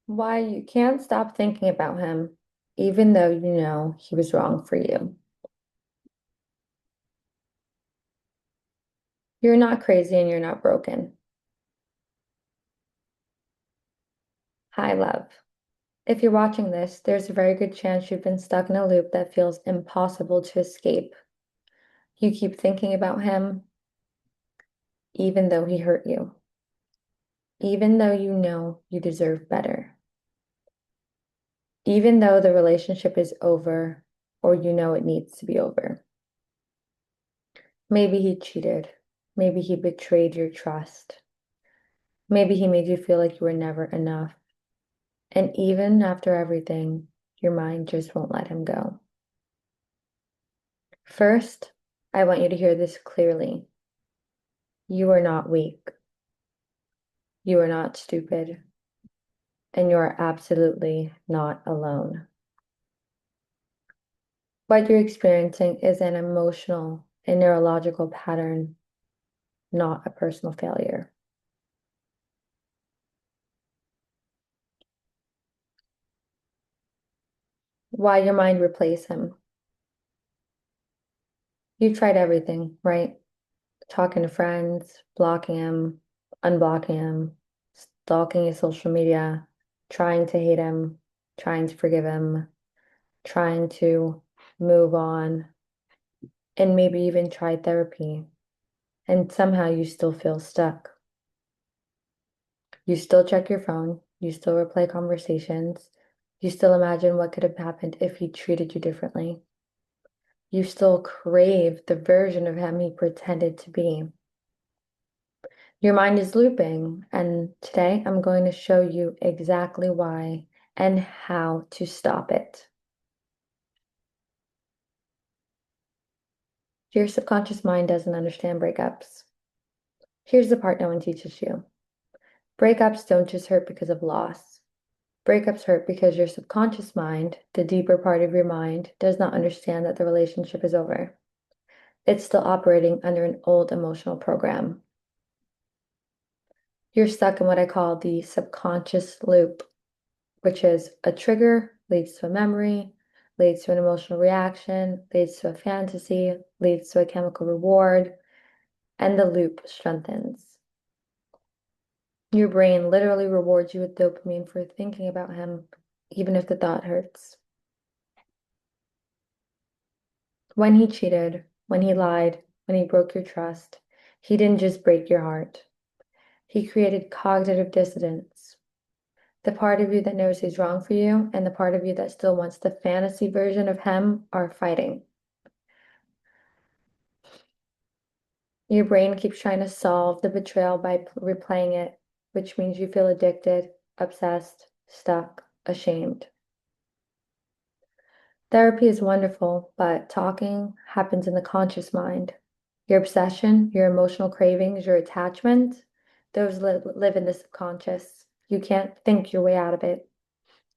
Why you can't stop thinking about him, even though you know he was wrong for you. You're not crazy and you're not broken. Hi, love. If you're watching this, there's a very good chance you've been stuck in a loop that feels impossible to escape. You keep thinking about him, even though he hurt you, even though you know you deserve better, even though the relationship is over or you know it needs to be over. Maybe he cheated. Maybe he betrayed your trust. Maybe he made you feel like you were never enough. And even after everything, your mind just won't let him go. First, I want you to hear this clearly. You are not weak. You are not stupid. And you are absolutely not alone. What you're experiencing is an emotional and neurological pattern, not a personal failure. Why your mind replace him? You tried everything, right? Talking to friends, blocking him, unblocking him, stalking his social media, trying to hate him, trying to forgive him, trying to move on, and maybe even try therapy. And somehow you still feel stuck. You still check your phone, you still replay conversations, you still imagine what could have happened if he treated you differently. You still crave the version of him he pretended to be. Your mind is looping, and today I'm going to show you exactly why and how to stop it. Your subconscious mind doesn't understand breakups. Here's the part no one teaches you. Breakups don't just hurt because of loss. Breakups hurt because your subconscious mind, the deeper part of your mind, does not understand that the relationship is over. It's still operating under an old emotional program. You're stuck in what I call the subconscious loop, which is a trigger leads to a memory, leads to an emotional reaction, leads to a fantasy, leads to a chemical reward, and the loop strengthens. Your brain literally rewards you with dopamine for thinking about him, even if the thought hurts. When he cheated, when he lied, when he broke your trust, he didn't just break your heart. He created cognitive dissonance. The part of you that knows he's wrong for you and the part of you that still wants the fantasy version of him are fighting. Your brain keeps trying to solve the betrayal by replaying it, which means you feel addicted, obsessed, stuck, ashamed. Therapy is wonderful, but talking happens in the conscious mind. Your obsession, your emotional cravings, your attachment, those live in the subconscious. You can't think your way out of it.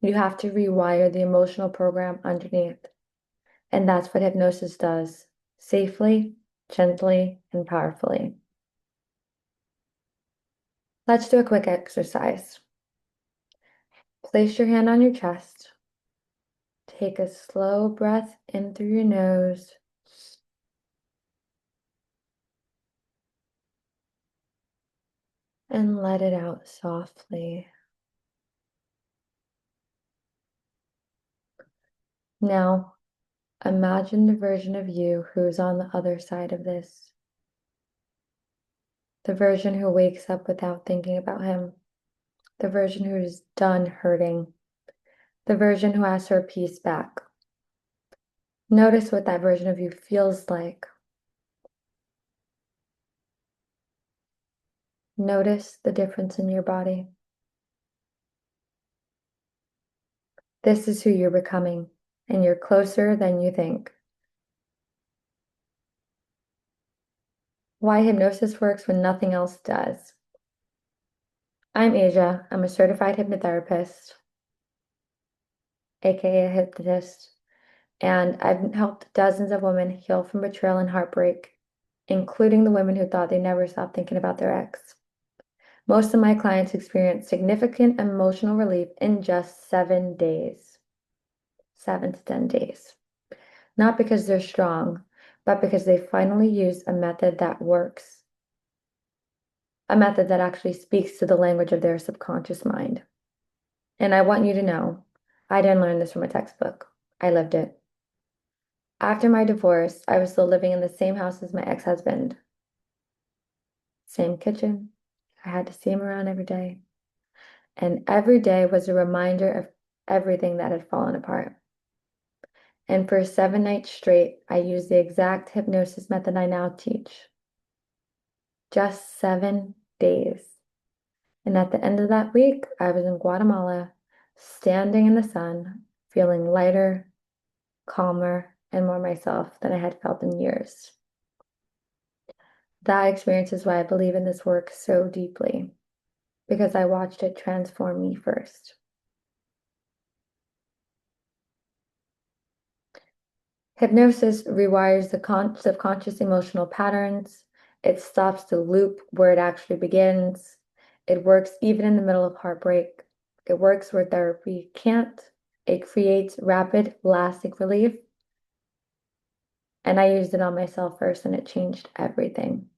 You have to rewire the emotional program underneath. And that's what hypnosis does, safely, gently, and powerfully. Let's do a quick exercise. Place your hand on your chest. Take a slow breath in through your nose. And let it out softly. Now, imagine the version of you who's on the other side of this. The version who wakes up without thinking about him. The version who's done hurting. The version who asks for peace back. Notice what that version of you feels like. Notice the difference in your body. This is who you're becoming, and you're closer than you think. Why hypnosis works when nothing else does. I'm Asia. I'm a certified hypnotherapist, aka a hypnotist, and I've helped dozens of women heal from betrayal and heartbreak, including the women who thought they never stopped thinking about their ex. Most of my clients experience significant emotional relief in just 7 days, 7 to 10 days. Not because they're strong, but because they finally use a method that works, a method that actually speaks to the language of their subconscious mind. And I want you to know, I didn't learn this from a textbook. I lived it. After my divorce, I was still living in the same house as my ex-husband. Same kitchen. I had to see him around every day. And every day was a reminder of everything that had fallen apart. And for 7 nights straight, I used the exact hypnosis method I now teach. Just 7 days. And at the end of that week, I was in Guatemala, standing in the sun, feeling lighter, calmer, and more myself than I had felt in years. That experience is why I believe in this work so deeply, because I watched it transform me first. Hypnosis rewires the subconscious emotional patterns. It stops the loop where it actually begins. It works even in the middle of heartbreak. It works where therapy can't. It creates rapid, lasting relief. And I used it on myself first, and it changed everything.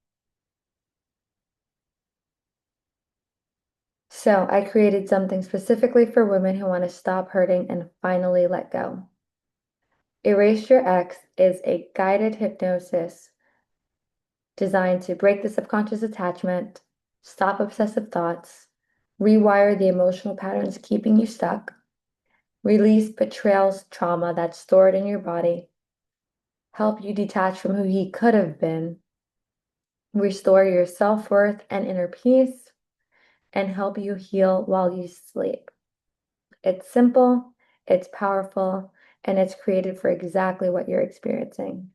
So I created something specifically for women who want to stop hurting and finally let go. Erase Your Ex is a guided hypnosis designed to break the subconscious attachment, stop obsessive thoughts, rewire the emotional patterns keeping you stuck, release betrayal's trauma that's stored in your body, help you detach from who he could have been, restore your self-worth and inner peace, and help you heal while you sleep. It's simple, it's powerful, and it's created for exactly what you're experiencing.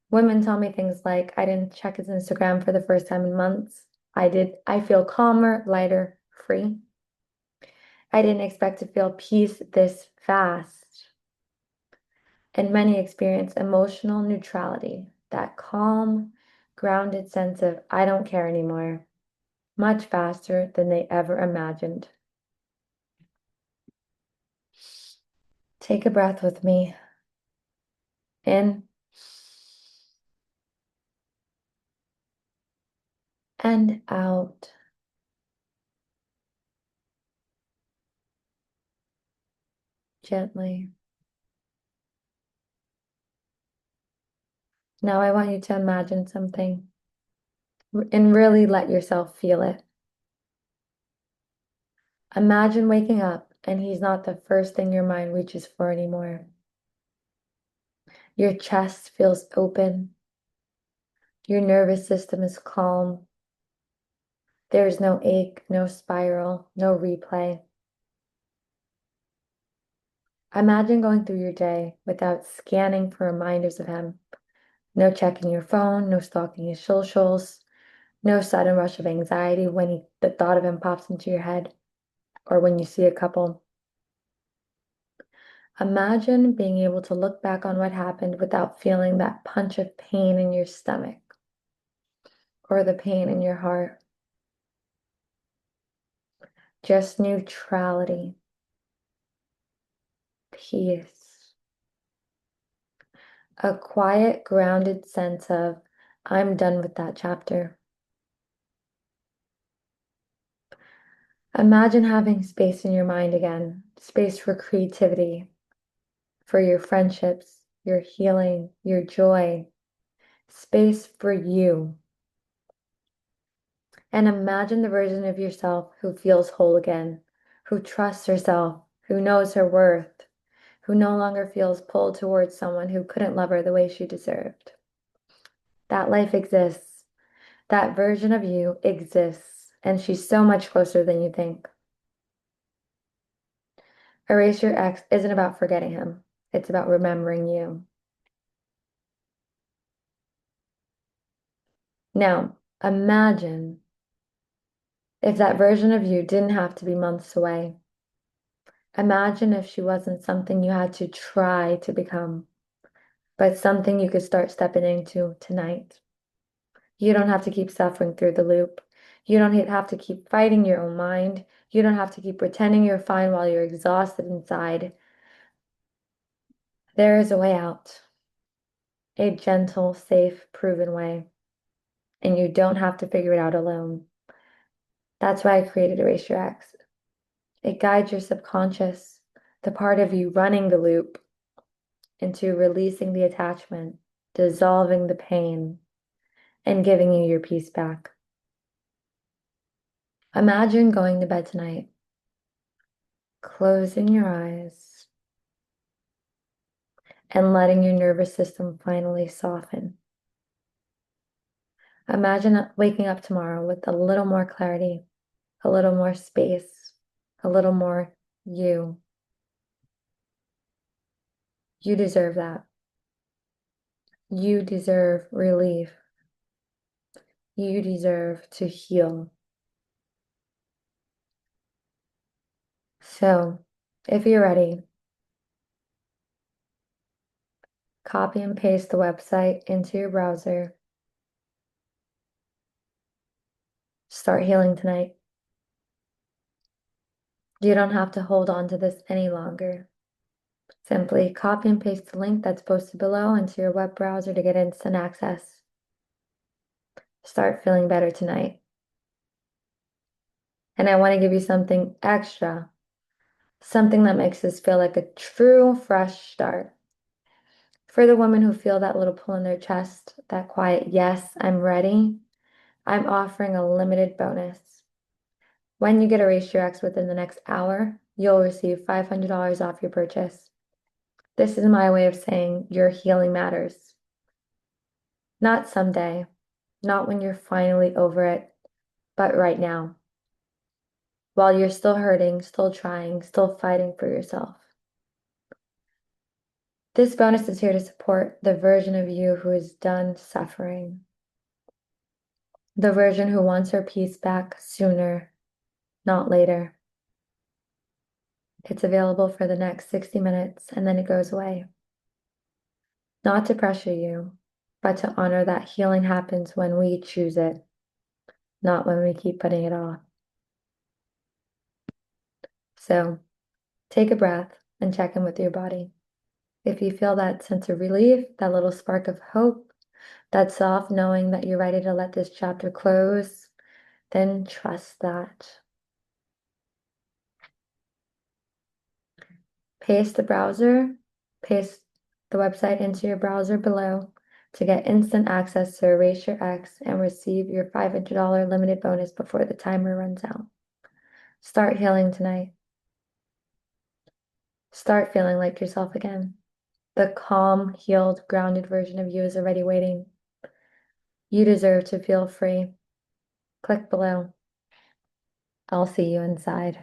Women tell me things like, I didn't check his Instagram for the first time in months. I did. I feel calmer, lighter, free. I didn't expect to feel peace this fast. And many experience emotional neutrality, that calm, grounded sense of, I don't care anymore, much faster than they ever imagined. Take a breath with me. In and out. Gently. Now I want you to imagine something and really let yourself feel it. Imagine waking up and he's not the first thing your mind reaches for anymore. Your chest feels open. Your nervous system is calm. There's no ache, no spiral, no replay. Imagine going through your day without scanning for reminders of him. No checking your phone, no stalking his socials, no sudden rush of anxiety when the thought of him pops into your head or when you see a couple. Imagine being able to look back on what happened without feeling that punch of pain in your stomach or the pain in your heart. Just neutrality, peace, a quiet, grounded sense of, I'm done with that chapter. Imagine having space in your mind again, space for creativity, for your friendships, your healing, your joy, space for you. And imagine the version of yourself who feels whole again, who trusts herself, who knows her worth, who no longer feels pulled towards someone who couldn't love her the way she deserved. That life exists. That version of you exists, and she's so much closer than you think. Erase Your Ex isn't about forgetting him. It's about remembering you. Now, imagine if that version of you didn't have to be months away. Imagine if she wasn't something you had to try to become, but something you could start stepping into tonight. You don't have to keep suffering through the loop. You don't have to keep fighting your own mind. You don't have to keep pretending you're fine while you're exhausted inside. There is a way out, a gentle, safe, proven way, and you don't have to figure it out alone. That's why I created Erase Your Ex. It guides your subconscious, the part of you running the loop, into releasing the attachment, dissolving the pain, and giving you your peace back. Imagine going to bed tonight, closing your eyes, and letting your nervous system finally soften. Imagine waking up tomorrow with a little more clarity, a little more space, a little more you. You deserve that. You deserve relief. You deserve to heal. So, if you're ready, copy and paste the website into your browser. Start healing tonight. You don't have to hold on to this any longer. Simply copy and paste the link that's posted below into your web browser to get instant access. Start feeling better tonight. And I want to give you something extra, something that makes this feel like a true fresh start. For the women who feel that little pull in their chest, that quiet, yes, I'm ready, I'm offering a limited bonus. When you get Erase Your Ex within the next hour, you'll receive $500 off your purchase. This is my way of saying your healing matters. Not someday, not when you're finally over it, but right now. While you're still hurting, still trying, still fighting for yourself. This bonus is here to support the version of you who is done suffering. The version who wants her peace back sooner, not later. It's available for the next 60 minutes and then it goes away. Not to pressure you, but to honor that healing happens when we choose it, not when we keep putting it off. So take a breath and check in with your body. If you feel that sense of relief, that little spark of hope, that soft knowing that you're ready to let this chapter close, then trust that. Paste the website into your browser below to get instant access to Erase Your Ex and receive your $500 limited bonus before the timer runs out. Start healing tonight. Start feeling like yourself again. The calm, healed, grounded version of you is already waiting. You deserve to feel free. Click below. I'll see you inside.